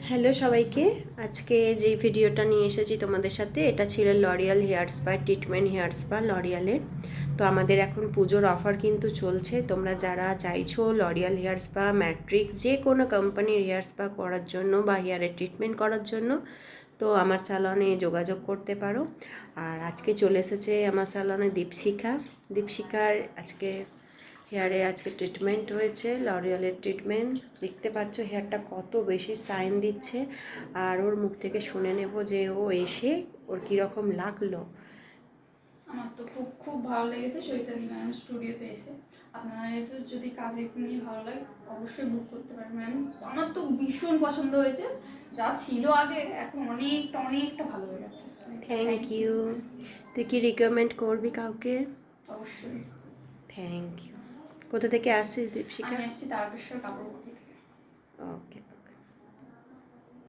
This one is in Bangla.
হ্যালো সবাইকে। আজকে যে ভিডিওটা নিয়ে এসেছি তোমাদের সাথে, এটা ছিল L'Oreal hair spa treatment hair spa লরিয়ালের। তো আমাদের এখন পুজোর অফার কিন্তু চলছে। তোমরা যারা চাইছো লরিয়াল হেয়ার স্পা, ম্যাট্রিক্স, যে কোনো কোম্পানির হেয়ার স্পা করার জন্য বা হেয়ারের ট্রিটমেন্ট করার জন্য, তো আমার স্যালনে যোগাযোগ করতে পারো। আর আজকে চলে এসেছে আমার স্যালনে দীপশিখার আজকে হেয়ারে ট্রিটমেন্ট হয়েছে, লরিয়ালের ট্রিটমেন্ট। দেখতে পাচ্ছ হেয়ারটা কত বেশি সাইন দিচ্ছে। আর ওর মুখ থেকে শুনে নেব যে ও এসে ওর কীরকম লাগলো। আমার তো খুব খুব ভালো লেগেছে চৈতালি ম্যাম স্টুডিওতে এসে। আপনাদের তো যদি কাজে নিয়ে ভালো লাগে অবশ্যই বুক করতে পারেন ম্যাম। আমার তো ভীষণ পছন্দ হয়েছে, যা ছিল আগে এখন অনেকটা অনেকটা ভালো হয়ে গেছে। Thank you. তুই কি রিকমেন্ড করবি কাউকে? অবশ্যই। Thank you. কোথা থেকে আসছিস দীপশিখা? আমি এসেছি তারকেশ্বর কাপড় থেকে। ওকে।